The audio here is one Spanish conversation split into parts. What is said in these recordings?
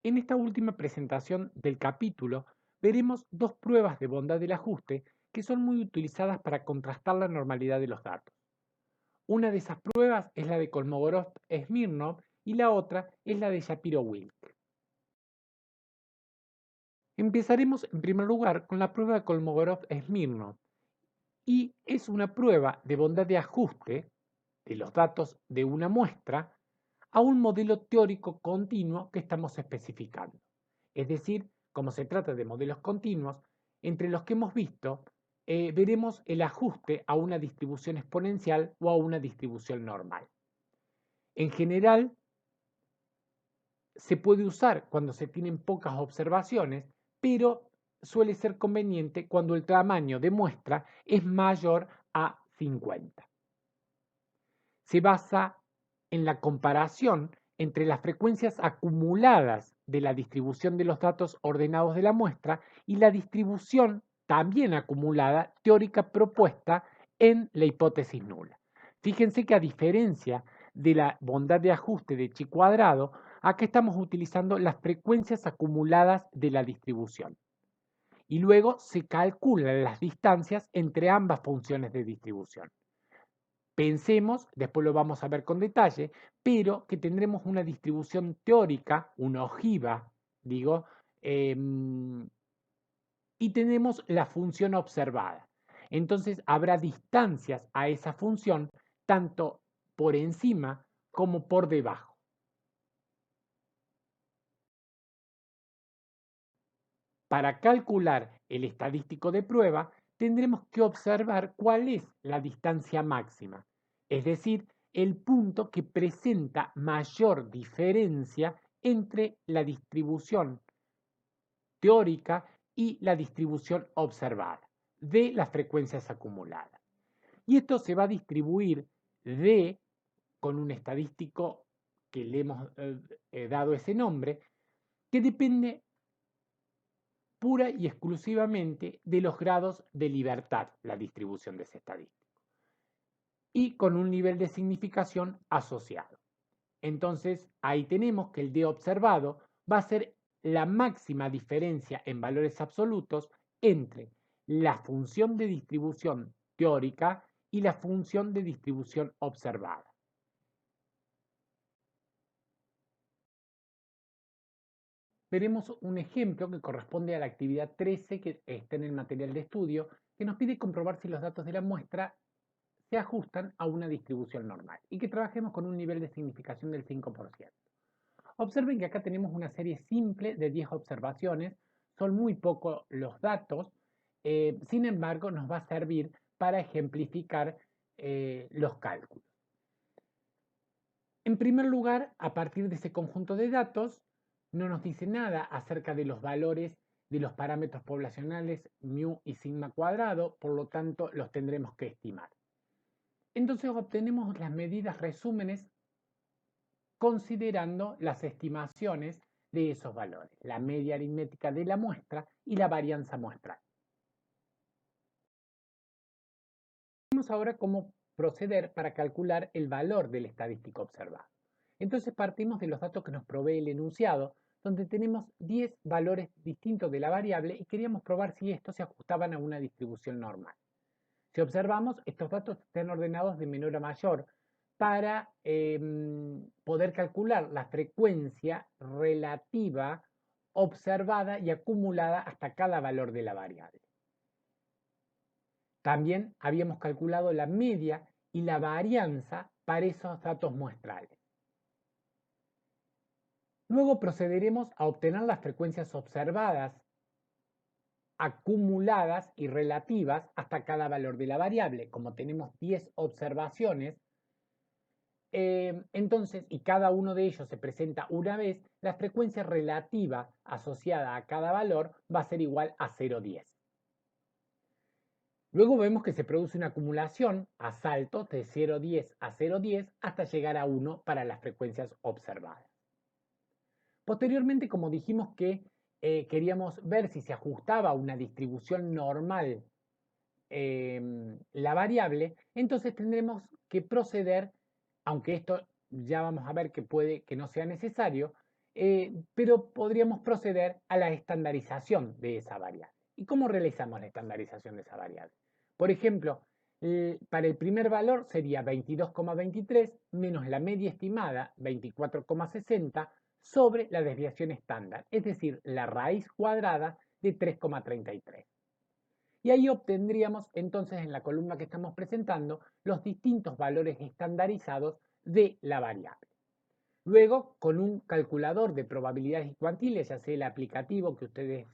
En esta última presentación del capítulo veremos dos pruebas de bondad del ajuste que son muy utilizadas para contrastar la normalidad de los datos. Una de esas pruebas es la de Kolmogorov-Smirnov y la otra es la de Shapiro-Wilk. Empezaremos en primer lugar con la prueba de Kolmogorov-Smirnov y es una prueba de bondad de ajuste de los datos de una muestra a un modelo teórico continuo que estamos especificando. Es decir, como se trata de modelos continuos, entre los que hemos visto, veremos el ajuste a una distribución exponencial o a una distribución normal. En general, se puede usar cuando se tienen pocas observaciones, pero suele ser conveniente cuando el tamaño de muestra es mayor a 50. Se basa en la comparación entre las frecuencias acumuladas de la distribución de los datos ordenados de la muestra y la distribución también acumulada teórica propuesta en la hipótesis nula. Fíjense que a diferencia de la bondad de ajuste de chi cuadrado, acá estamos utilizando las frecuencias acumuladas de la distribución. Y luego se calculan las distancias entre ambas funciones de distribución. Pensemos, después lo vamos a ver con detalle, pero que tendremos una distribución teórica, una ojiva, digo, y tenemos la función observada. Entonces habrá distancias a esa función tanto por encima como por debajo. Para calcular el estadístico de prueba, tendremos que observar cuál es la distancia máxima, es decir, el punto que presenta mayor diferencia entre la distribución teórica y la distribución observada de las frecuencias acumuladas. Y esto se va a distribuir de, con un estadístico que le hemos dado ese nombre, que depende pura y exclusivamente de los grados de libertad, la distribución de ese estadístico, y con un nivel de significación asociado. Entonces, ahí tenemos que el D observado va a ser la máxima diferencia en valores absolutos entre la función de distribución teórica y la función de distribución observada. Veremos un ejemplo que corresponde a la actividad 13 que está en el material de estudio, que nos pide comprobar si los datos de la muestra se ajustan a una distribución normal y que trabajemos con un nivel de significación del 5%. Observen que acá tenemos una serie simple de 10 observaciones, son muy pocos los datos, sin embargo nos va a servir para ejemplificar los cálculos. En primer lugar, a partir de ese conjunto de datos, no nos dice nada acerca de los valores de los parámetros poblacionales mu y sigma cuadrado, por lo tanto los tendremos que estimar. Entonces obtenemos las medidas resúmenes considerando las estimaciones de esos valores, la media aritmética de la muestra y la varianza muestral. Vemos ahora cómo proceder para calcular el valor del estadístico observado. Entonces partimos de los datos que nos provee el enunciado, donde tenemos 10 valores distintos de la variable y queríamos probar si estos se ajustaban a una distribución normal. Si observamos, estos datos están ordenados de menor a mayor para poder calcular la frecuencia relativa observada y acumulada hasta cada valor de la variable. También habíamos calculado la media y la varianza para esos datos muestrales. Luego procederemos a obtener las frecuencias observadas, acumuladas y relativas hasta cada valor de la variable. Como tenemos 10 observaciones, entonces, y cada uno de ellos se presenta una vez, la frecuencia relativa asociada a cada valor va a ser igual a 0,10. Luego vemos que se produce una acumulación a saltos de 0,10 a 0,10 hasta llegar a 1 para las frecuencias observadas. Posteriormente, como dijimos que queríamos ver si se ajustaba a una distribución normal la variable, entonces tendremos que proceder, aunque esto ya vamos a ver que puede que no sea necesario, pero podríamos proceder a la estandarización de esa variable. ¿Y cómo realizamos la estandarización de esa variable? Por ejemplo, para el primer valor sería 22,23 menos la media estimada 24,60 sobre la desviación estándar, es decir, la raíz cuadrada de 3,33. Y ahí obtendríamos entonces en la columna que estamos presentando los distintos valores estandarizados de la variable. Luego, con un calculador de probabilidades y cuantiles, ya sea el aplicativo que ustedes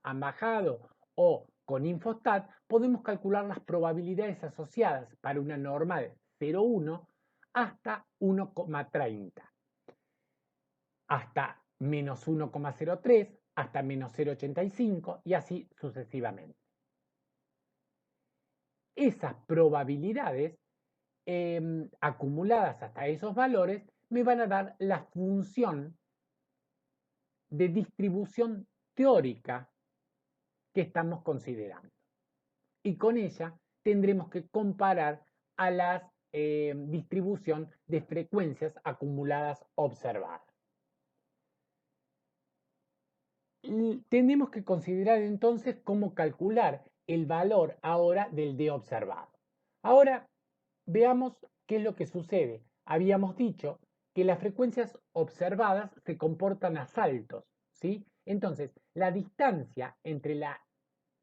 han bajado o con Infostat, podemos calcular las probabilidades asociadas para una normal 0,1 hasta 1,30, hasta menos 1,03, hasta menos 0,85 y así sucesivamente. Esas probabilidades acumuladas hasta esos valores me van a dar la función de distribución teórica que estamos considerando. Y con ella tendremos que comparar a la distribución de frecuencias acumuladas observadas. Y tenemos que considerar entonces cómo calcular el valor ahora del D observado. Ahora veamos qué es lo que sucede. Habíamos dicho que las frecuencias observadas se comportan a saltos, ¿sí? Entonces, la distancia entre la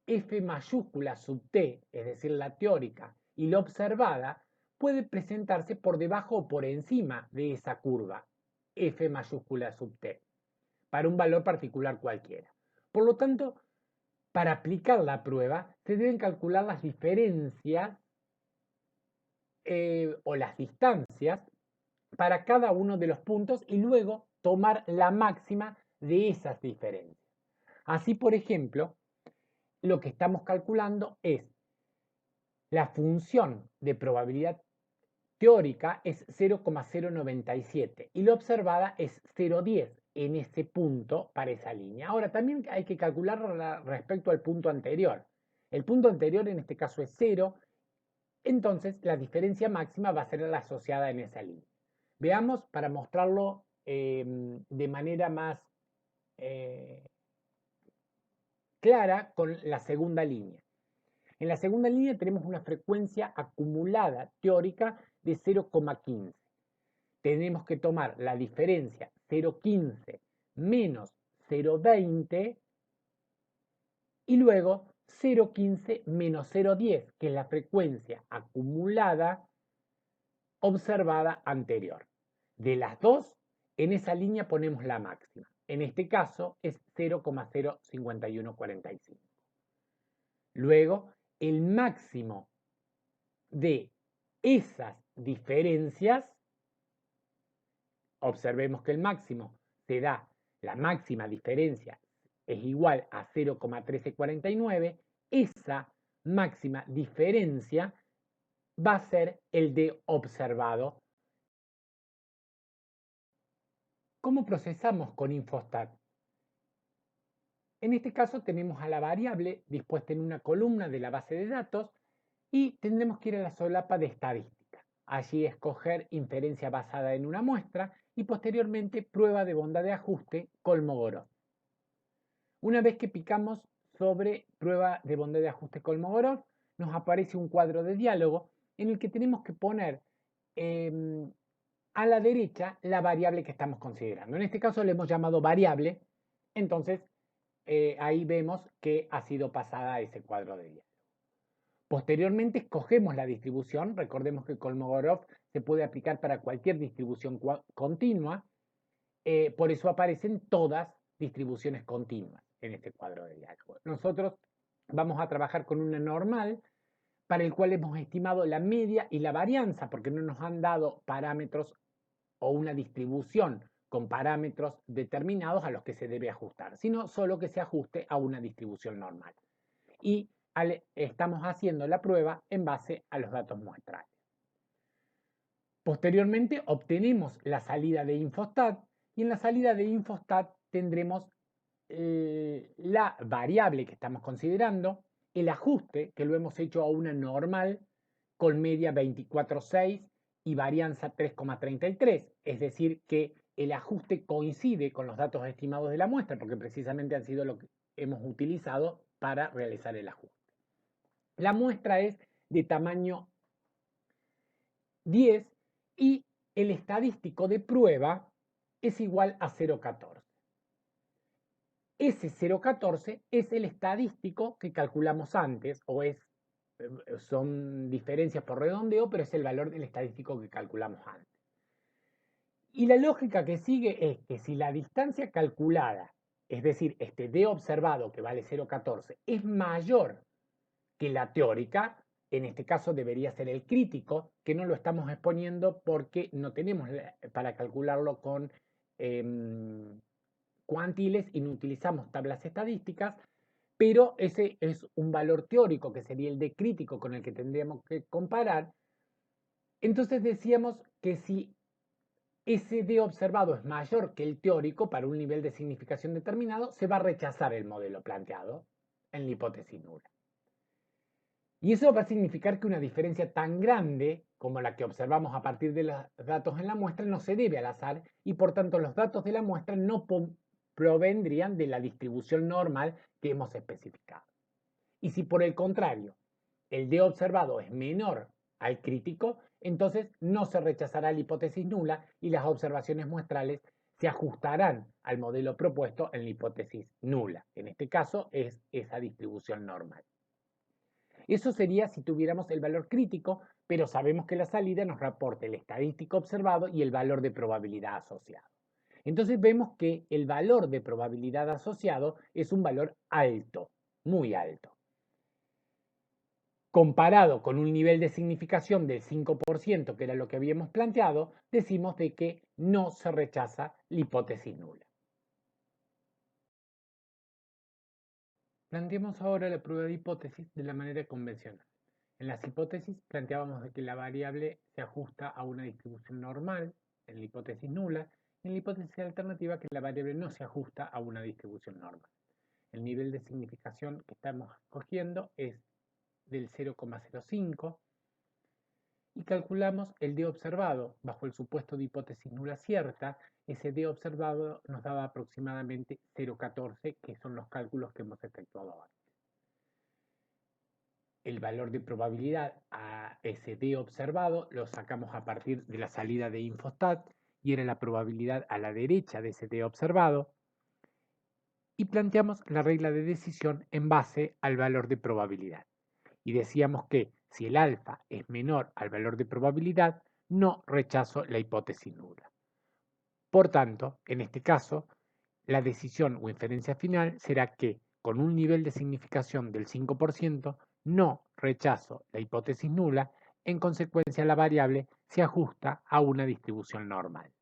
F mayúscula sub t, es decir, la teórica, y la observada, puede presentarse por debajo o por encima de esa curva, F mayúscula sub t, para un valor particular cualquiera. Por lo tanto, para aplicar la prueba, se deben calcular las diferencias o las distancias para cada uno de los puntos y luego tomar la máxima de esas diferencias. Así, por ejemplo, lo que estamos calculando es la función de probabilidad teórica es 0,097 y la observada es 0,10 en ese punto para esa línea. Ahora, también hay que calcular respecto al punto anterior. El punto anterior en este caso es 0, entonces la diferencia máxima va a ser la asociada en esa línea. Veamos para mostrarlo de manera más clara con la segunda línea. En la segunda línea tenemos una frecuencia acumulada teórica de 0,15. Tenemos que tomar la diferencia 0,15 menos 0,20 y luego 0,15 menos 0,10, que es la frecuencia acumulada observada anterior. De las dos, en esa línea ponemos la máxima. En este caso es 0,05145. Luego, el máximo de esas diferencias, observemos que el máximo se da, la máxima diferencia es igual a 0,1349, esa máxima diferencia va a ser el de observado. ¿Cómo procesamos con Infostat? En este caso tenemos a la variable dispuesta en una columna de la base de datos y tendremos que ir a la solapa de estadística. Allí escoger inferencia basada en una muestra y posteriormente prueba de bondad de ajuste Kolmogorov. Una vez que picamos sobre prueba de bondad de ajuste Kolmogorov, nos aparece un cuadro de diálogo en el que tenemos que poner a la derecha la variable que estamos considerando. En este caso le hemos llamado variable, entonces ahí vemos que ha sido pasada a ese cuadro de diálogo. Posteriormente escogemos la distribución, recordemos que Kolmogorov se puede aplicar para cualquier distribución continua, por eso aparecen todas distribuciones continuas en este cuadro de diálogo. Nosotros vamos a trabajar con una normal para el cual hemos estimado la media y la varianza, porque no nos han dado parámetros o una distribución con parámetros determinados a los que se debe ajustar, sino solo que se ajuste a una distribución normal. Y estamos haciendo la prueba en base a los datos muestrales. Posteriormente obtenemos la salida de Infostat y en la salida de Infostat tendremos la variable que estamos considerando, el ajuste que lo hemos hecho a una normal con media 24,6 y varianza 3,33, es decir que el ajuste coincide con los datos estimados de la muestra, porque precisamente han sido lo que hemos utilizado para realizar el ajuste. La muestra es de tamaño 10 y el estadístico de prueba es igual a 0,14. Ese 0,14 es el estadístico que calculamos antes, son diferencias por redondeo, pero es el valor del estadístico que calculamos antes. Y la lógica que sigue es que si la distancia calculada, es decir, este D observado que vale 0,14, es mayor que la teórica, en este caso debería ser el crítico, que no lo estamos exponiendo porque no tenemos para calcularlo con cuantiles y no utilizamos tablas estadísticas, pero ese es un valor teórico que sería el D crítico con el que tendríamos que comparar. Entonces decíamos que si ese D observado es mayor que el teórico para un nivel de significación determinado, se va a rechazar el modelo planteado en la hipótesis nula. Y eso va a significar que una diferencia tan grande como la que observamos a partir de los datos en la muestra no se debe al azar y por tanto los datos de la muestra no provendrían de la distribución normal que hemos especificado. Y si por el contrario el D observado es menor al crítico, entonces no se rechazará la hipótesis nula y las observaciones muestrales se ajustarán al modelo propuesto en la hipótesis nula. En este caso es esa distribución normal. Eso sería si tuviéramos el valor crítico, pero sabemos que la salida nos reporta el estadístico observado y el valor de probabilidad asociado. Entonces vemos que el valor de probabilidad asociado es un valor alto, muy alto. Comparado con un nivel de significación del 5%, que era lo que habíamos planteado, decimos de que no se rechaza la hipótesis nula. Planteemos ahora la prueba de hipótesis de la manera convencional. En las hipótesis planteábamos de que la variable se ajusta a una distribución normal, en la hipótesis nula, y en la hipótesis alternativa que la variable no se ajusta a una distribución normal. El nivel de significación que estamos escogiendo es del 0,05 y calculamos el D observado bajo el supuesto de hipótesis nula cierta. Ese D observado nos daba aproximadamente 0,14, que son los cálculos que hemos efectuado ahora. El valor de probabilidad a ese D observado lo sacamos a partir de la salida de Infostat y era la probabilidad a la derecha de ese D observado y planteamos la regla de decisión en base al valor de probabilidad. Y decíamos que si el alfa es menor al valor de probabilidad, no rechazo la hipótesis nula. Por tanto, en este caso, la decisión o inferencia final será que con un nivel de significación del 5%, no rechazo la hipótesis nula, en consecuencia la variable se ajusta a una distribución normal.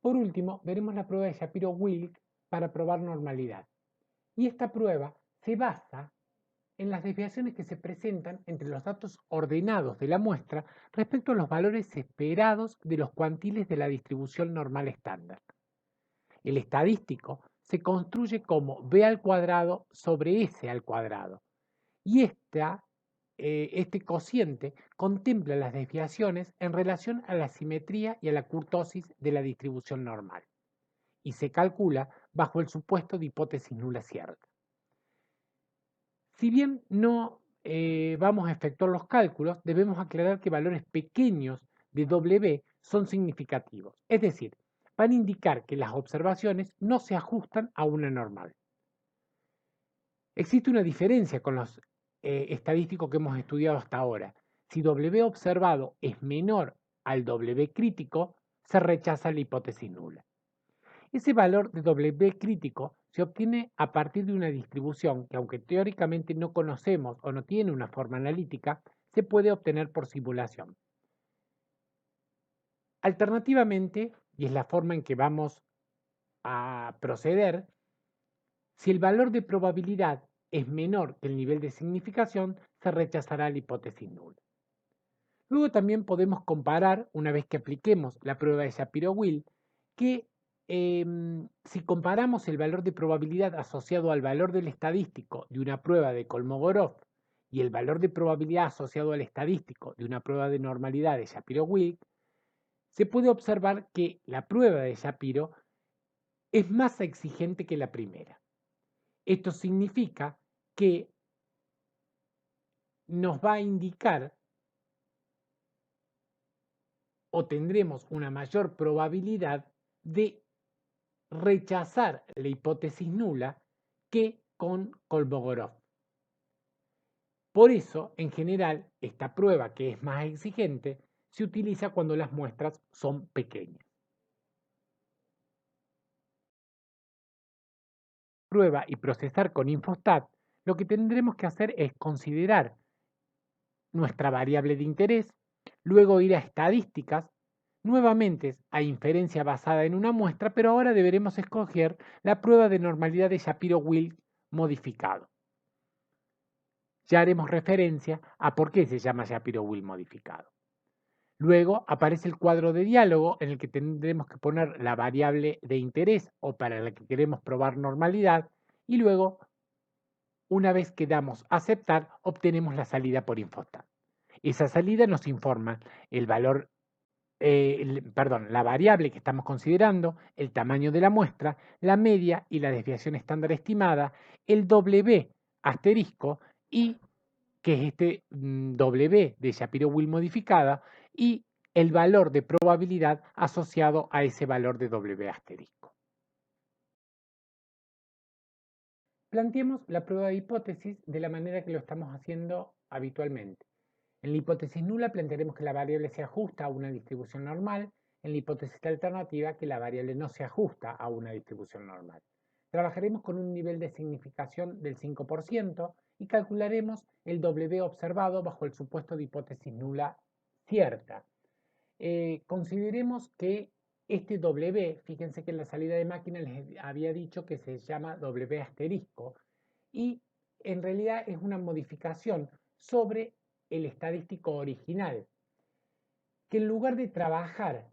Por último, veremos la prueba de Shapiro-Wilk para probar normalidad. Y esta prueba se basa en las desviaciones que se presentan entre los datos ordenados de la muestra respecto a los valores esperados de los cuantiles de la distribución normal estándar. El estadístico se construye como b al cuadrado sobre s al cuadrado y este cociente contempla las desviaciones en relación a la simetría y a la kurtosis de la distribución normal y se calcula bajo el supuesto de hipótesis nula cierta. Si bien no vamos a efectuar los cálculos, debemos aclarar que valores pequeños de W son significativos, es decir, van a indicar que las observaciones no se ajustan a una normal. Existe una diferencia con los estadísticos que hemos estudiado hasta ahora. Si W observado es menor al W crítico, se rechaza la hipótesis nula. Ese valor de W crítico se obtiene a partir de una distribución que, aunque teóricamente no conocemos o no tiene una forma analítica, se puede obtener por simulación. Alternativamente, y es la forma en que vamos a proceder, si el valor de probabilidad es menor que el nivel de significación, se rechazará la hipótesis nula. Luego también podemos comparar, una vez que apliquemos la prueba de Shapiro-Wilk, que si comparamos el valor de probabilidad asociado al valor del estadístico de una prueba de Kolmogorov y el valor de probabilidad asociado al estadístico de una prueba de normalidad de Shapiro-Wilk, se puede observar que la prueba de Shapiro es más exigente que la primera. Esto significa que nos va a indicar o tendremos una mayor probabilidad de rechazar la hipótesis nula que con Kolmogorov. Por eso, en general, esta prueba, que es más exigente, se utiliza cuando las muestras son pequeñas. Prueba y procesar con Infostat, lo que tendremos que hacer es considerar nuestra variable de interés, luego ir a estadísticas, nuevamente a inferencia basada en una muestra, pero ahora deberemos escoger la prueba de normalidad de Shapiro-Wilk modificado. Ya haremos referencia a por qué se llama Shapiro-Wilk modificado. Luego aparece el cuadro de diálogo en el que tendremos que poner la variable de interés o para la que queremos probar normalidad y luego, una vez que damos aceptar, obtenemos la salida por Infostat. Esa salida nos informa el valor, la variable que estamos considerando, el tamaño de la muestra, la media y la desviación estándar estimada, el W asterisco y que es este W de Shapiro-Wilk modificada y el valor de probabilidad asociado a ese valor de W asterisco. Planteemos la prueba de hipótesis de la manera que lo estamos haciendo habitualmente. En la hipótesis nula plantearemos que la variable se ajusta a una distribución normal, en la hipótesis alternativa que la variable no se ajusta a una distribución normal. Trabajaremos con un nivel de significación del 5% y calcularemos el W observado bajo el supuesto de hipótesis nula cierta. Consideremos que este W, fíjense que en la salida de máquina les había dicho que se llama W asterisco y en realidad es una modificación sobre el estadístico original, que en lugar de trabajar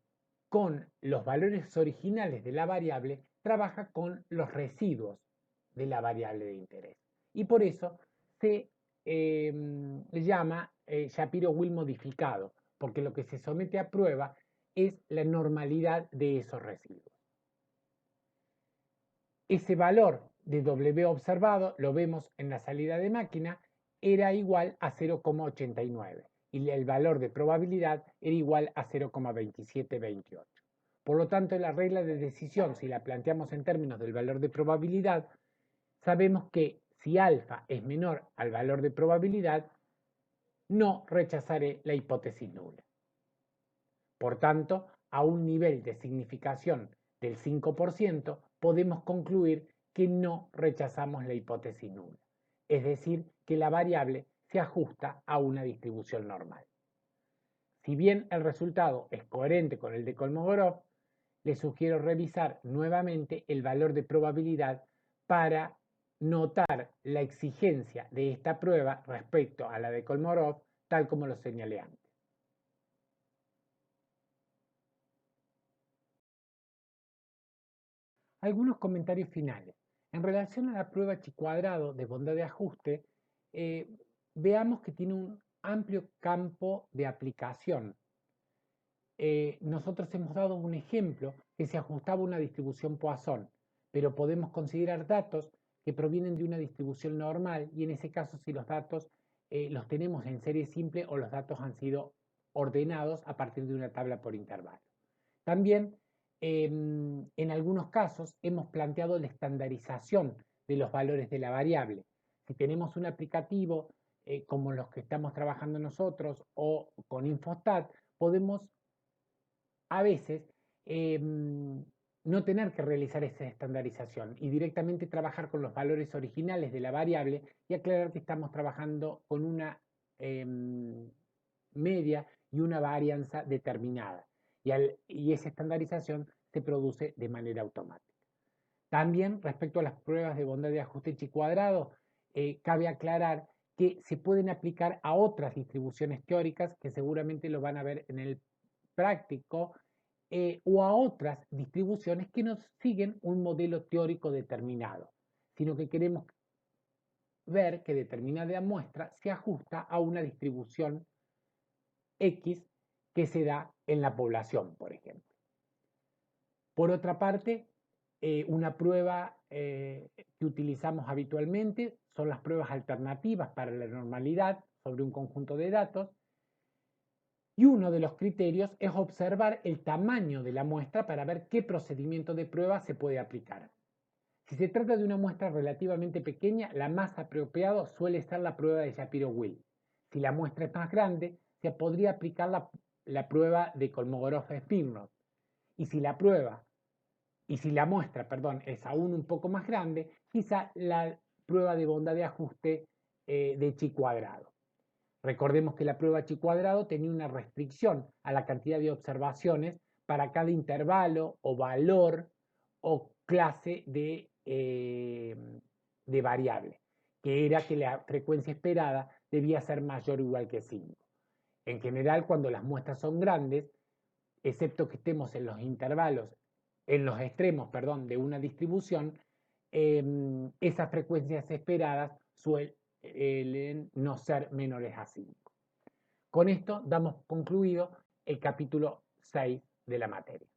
con los valores originales de la variable, trabaja con los residuos de la variable de interés. Y por eso se llama Shapiro-Wilk modificado, porque lo que se somete a prueba es la normalidad de esos residuos. Ese valor de W observado, lo vemos en la salida de máquina, era igual a 0,89 y el valor de probabilidad era igual a 0,2728. Por lo tanto, la regla de decisión, si la planteamos en términos del valor de probabilidad, sabemos que si alfa es menor al valor de probabilidad, no rechazaré la hipótesis nula. Por tanto, a un nivel de significación del 5%, podemos concluir que no rechazamos la hipótesis nula, es decir, que la variable se ajusta a una distribución normal. Si bien el resultado es coherente con el de Kolmogorov, les sugiero revisar nuevamente el valor de probabilidad para notar la exigencia de esta prueba respecto a la de Kolmogorov, tal como lo señalé antes. Algunos comentarios finales. En relación a la prueba chi cuadrado de bondad de ajuste, veamos que tiene un amplio campo de aplicación. Nosotros hemos dado un ejemplo que se ajustaba a una distribución Poisson, pero podemos considerar datos que provienen de una distribución normal y en ese caso si los datos los tenemos en serie simple o los datos han sido ordenados a partir de una tabla por intervalo. También en algunos casos hemos planteado la estandarización de los valores de la variable. Si tenemos un aplicativo como los que estamos trabajando nosotros o con Infostat, podemos a veces no tener que realizar esa estandarización y directamente trabajar con los valores originales de la variable y aclarar que estamos trabajando con una media y una varianza determinada. Y esa estandarización se produce de manera automática. También respecto a las pruebas de bondad de ajuste chi cuadrado, cabe aclarar que se pueden aplicar a otras distribuciones teóricas que seguramente lo van a ver en el práctico o a otras distribuciones que no siguen un modelo teórico determinado, sino que queremos ver que determinada muestra se ajusta a una distribución X que se da en la población, por ejemplo. Por otra parte, una prueba que utilizamos habitualmente son las pruebas alternativas para la normalidad sobre un conjunto de datos. Y uno de los criterios es observar el tamaño de la muestra para ver qué procedimiento de prueba se puede aplicar. Si se trata de una muestra relativamente pequeña, la más apropiada suele ser la prueba de Shapiro-Wilk. Si la muestra es más grande, se podría aplicar la prueba de Kolmogorov-Smirnov. Y si la muestra, es aún un poco más grande, quizá la prueba de bondad de ajuste de chi cuadrado. Recordemos que la prueba chi cuadrado tenía una restricción a la cantidad de observaciones para cada intervalo o valor o clase de variable, que era que la frecuencia esperada debía ser mayor o igual que 5. En general, cuando las muestras son grandes, excepto que estemos en los intervalos, en los extremos, de una distribución, esas frecuencias esperadas suelen no ser menores a 5. Con esto damos concluido el capítulo 6 de la materia.